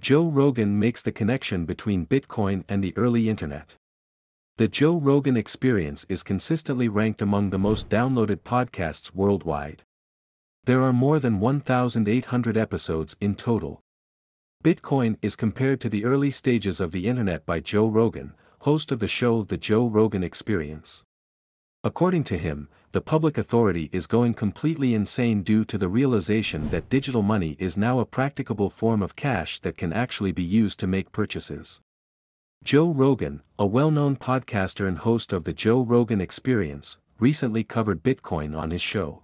Joe Rogan makes the connection between Bitcoin and the early internet. The Joe Rogan Experience is consistently ranked among the most downloaded podcasts worldwide. There are more than 1,800 episodes in total. Bitcoin is compared to the early stages of the internet by Joe Rogan, host of the show The Joe Rogan Experience. According to him, the public authority is going completely insane due to the realization that digital money is now a practicable form of cash that can actually be used to make purchases. Joe Rogan, a well-known podcaster and host of The Joe Rogan Experience, recently covered Bitcoin on his show.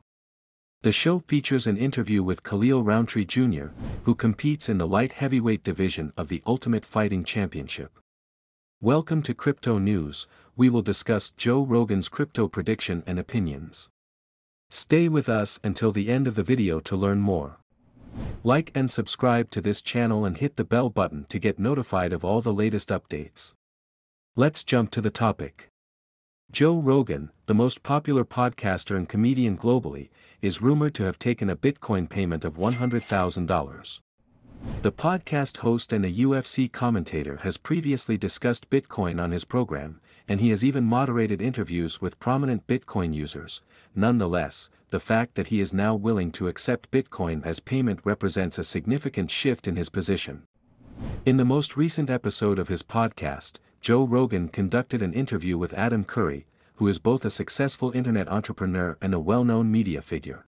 The show features an interview with Khalil Rountree Jr., who competes in the light heavyweight division of the Ultimate Fighting Championship. Welcome to Crypto News. We will discuss Joe Rogan's crypto prediction and opinions. Stay with us until the end of the video to learn more. Like and subscribe to this channel and hit the bell button to get notified of all the latest updates. Let's jump to the topic. Joe Rogan, the most popular podcaster and comedian globally, is rumored to have taken a Bitcoin payment of $100,000. The podcast host and a UFC commentator has previously discussed Bitcoin on his program, and he has even moderated interviews with prominent Bitcoin users. Nonetheless, the fact that he is now willing to accept Bitcoin as payment represents a significant shift in his position. In the most recent episode of his podcast, Joe Rogan conducted an interview with Adam Curry, who is both a successful internet entrepreneur and a well-known media figure.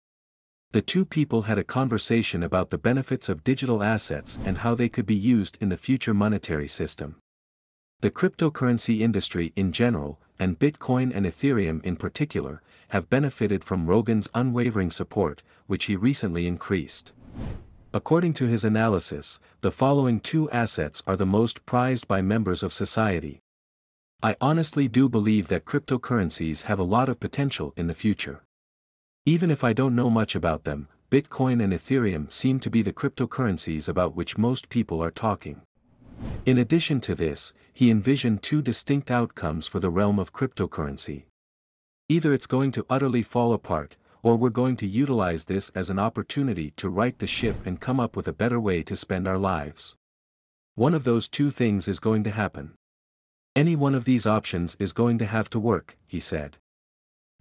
The two people had a conversation about the benefits of digital assets and how they could be used in the future monetary system. The cryptocurrency industry in general, and Bitcoin and Ethereum in particular, have benefited from Rogan's unwavering support, which he recently increased. According to his analysis, the following two assets are the most prized by members of society. I honestly do believe that cryptocurrencies have a lot of potential in the future. Even if I don't know much about them, Bitcoin and Ethereum seem to be the cryptocurrencies about which most people are talking. In addition to this, he envisioned two distinct outcomes for the realm of cryptocurrency. Either it's going to utterly fall apart, or we're going to utilize this as an opportunity to right the ship and come up with a better way to spend our lives. One of those two things is going to happen. Any one of these options is going to have to work, he said.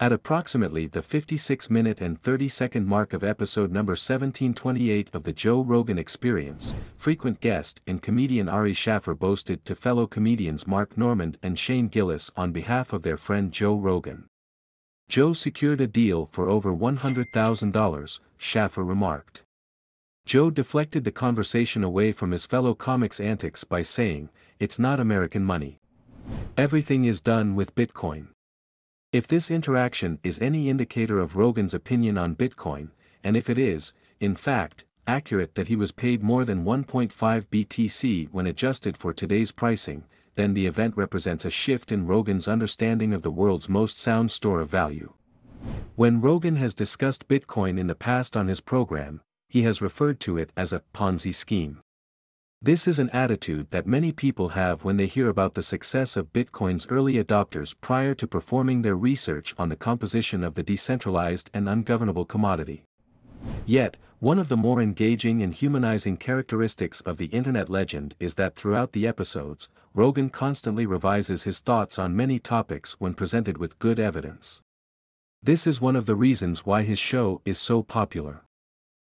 At approximately the 56-minute and 30-second mark of episode number 1728 of the Joe Rogan Experience, frequent guest and comedian Ari Schaffer boasted to fellow comedians Mark Normand and Shane Gillis on behalf of their friend Joe Rogan. Joe secured a deal for over $100,000, Schaffer remarked. Joe deflected the conversation away from his fellow comics' antics by saying, "It's not American money. Everything is done with Bitcoin." If this interaction is any indicator of Rogan's opinion on Bitcoin, and if it is, in fact, accurate that he was paid more than 1.5 BTC when adjusted for today's pricing, then the event represents a shift in Rogan's understanding of the world's most sound store of value. When Rogan has discussed Bitcoin in the past on his program, he has referred to it as a Ponzi scheme. This is an attitude that many people have when they hear about the success of Bitcoin's early adopters prior to performing their research on the composition of the decentralized and ungovernable commodity. Yet, one of the more engaging and humanizing characteristics of the internet legend is that throughout the episodes, Rogan constantly revises his thoughts on many topics when presented with good evidence. This is one of the reasons why his show is so popular.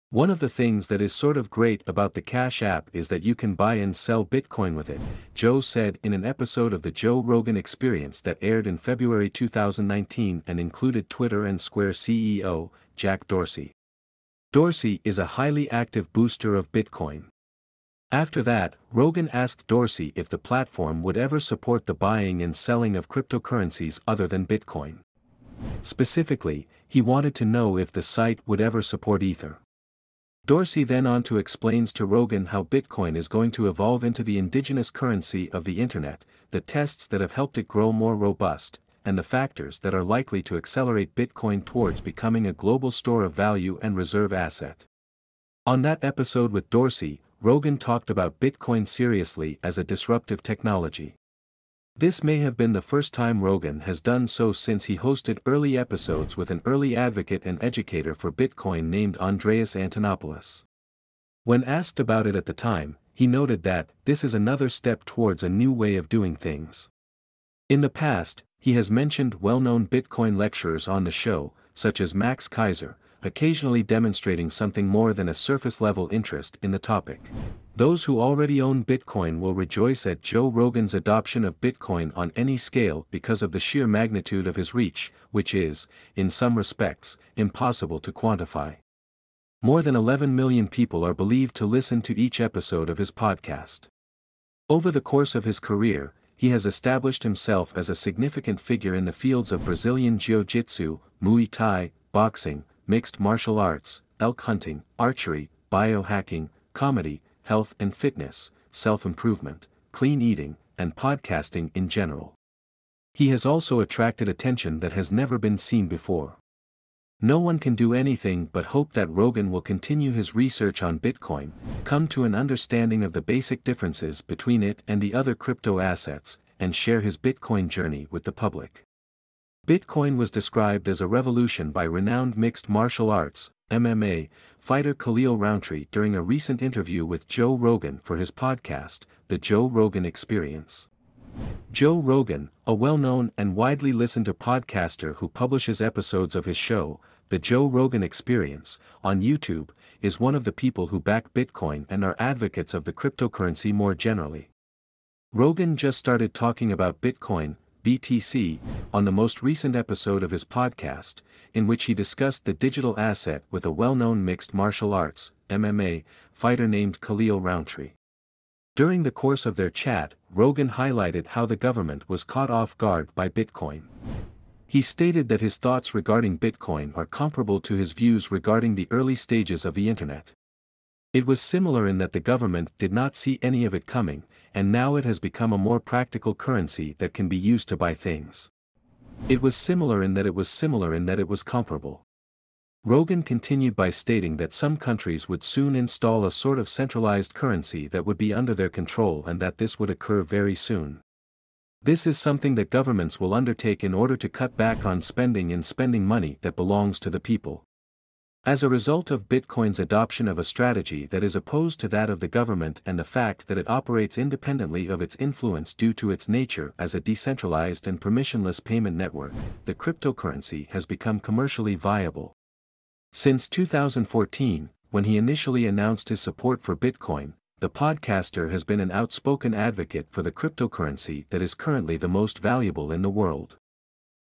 One of the things that is sort of great about the Cash app is that you can buy and sell Bitcoin with it, Joe said in an episode of the Joe Rogan Experience that aired in February 2019 and included Twitter and Square CEO, Jack Dorsey. Dorsey is a highly active booster of Bitcoin. After that, Rogan asked Dorsey if the platform would ever support the buying and selling of cryptocurrencies other than Bitcoin. Specifically, he wanted to know if the site would ever support Ether. Dorsey then on to explains to Rogan how Bitcoin is going to evolve into the indigenous currency of the internet, the tests that have helped it grow more robust, and the factors that are likely to accelerate Bitcoin towards becoming a global store of value and reserve asset. On that episode with Dorsey, Rogan talked about Bitcoin seriously as a disruptive technology. This may have been the first time Rogan has done so since he hosted early episodes with an early advocate and educator for Bitcoin named Andreas Antonopoulos. When asked about it at the time, he noted that this is another step towards a new way of doing things. In the past, he has mentioned well-known Bitcoin lecturers on the show, such as Max Kaiser, occasionally demonstrating something more than a surface-level interest in the topic. Those who already own Bitcoin will rejoice at Joe Rogan's adoption of Bitcoin on any scale because of the sheer magnitude of his reach, which is, in some respects, impossible to quantify. More than 11 million people are believed to listen to each episode of his podcast. Over the course of his career, he has established himself as a significant figure in the fields of Brazilian Jiu-Jitsu, Muay Thai, boxing, mixed martial arts, elk hunting, archery, biohacking, comedy, health and fitness, self-improvement, clean eating, and podcasting in general. He has also attracted attention that has never been seen before. No one can do anything but hope that Rogan will continue his research on Bitcoin, come to an understanding of the basic differences between it and the other crypto assets, and share his Bitcoin journey with the public. Bitcoin was described as a revolution by renowned mixed martial arts, MMA, fighter Khalil Rountree during a recent interview with Joe Rogan for his podcast, The Joe Rogan Experience. Joe Rogan, a well-known and widely listened to podcaster who publishes episodes of his show, The Joe Rogan Experience, on YouTube, is one of the people who back Bitcoin and are advocates of the cryptocurrency more generally. Rogan just started talking about Bitcoin, BTC, on the most recent episode of his podcast, in which he discussed the digital asset with a well-known mixed martial arts, MMA, fighter named Khalil Rountree. During the course of their chat, Rogan highlighted how the government was caught off guard by Bitcoin. He stated that his thoughts regarding Bitcoin are comparable to his views regarding the early stages of the internet. It was similar in that the government did not see any of it coming, and now it has become a more practical currency that can be used to buy things. It was similar in that it was comparable. Rogan continued by stating that some countries would soon install a sort of centralized currency that would be under their control and that this would occur very soon. This is something that governments will undertake in order to cut back on spending money that belongs to the people. As a result of Bitcoin's adoption of a strategy that is opposed to that of the government and the fact that it operates independently of its influence due to its nature as a decentralized and permissionless payment network, the cryptocurrency has become commercially viable. Since 2014, when he initially announced his support for Bitcoin, the podcaster has been an outspoken advocate for the cryptocurrency that is currently the most valuable in the world.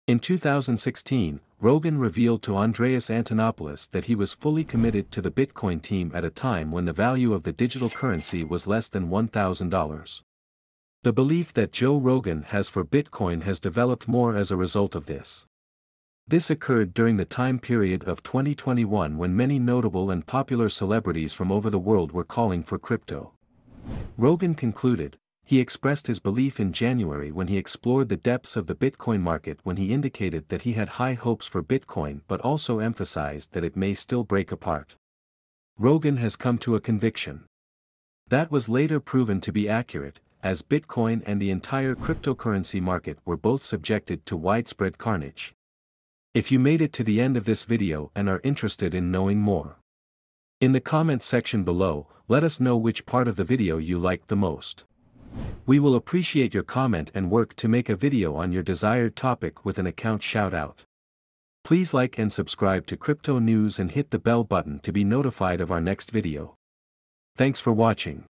In 2016, Rogan revealed to Andreas Antonopoulos that he was fully committed to the Bitcoin team at a time when the value of the digital currency was less than $1,000. The belief that Joe Rogan has for Bitcoin has developed more as a result of this. This occurred during the time period of 2021 when many notable and popular celebrities from over the world were calling for crypto. Rogan concluded, he expressed his belief in January when he explored the depths of the Bitcoin market when he indicated that he had high hopes for Bitcoin but also emphasized that it may still break apart. Rogan has come to a conviction. That was later proven to be accurate, as Bitcoin and the entire cryptocurrency market were both subjected to widespread carnage. If you made it to the end of this video and are interested in knowing more, in the comments section below, let us know which part of the video you liked the most. We will appreciate your comment and work to make a video on your desired topic with an account shout-out. Please like and subscribe to Crypto News and hit the bell button to be notified of our next video. Thanks for watching.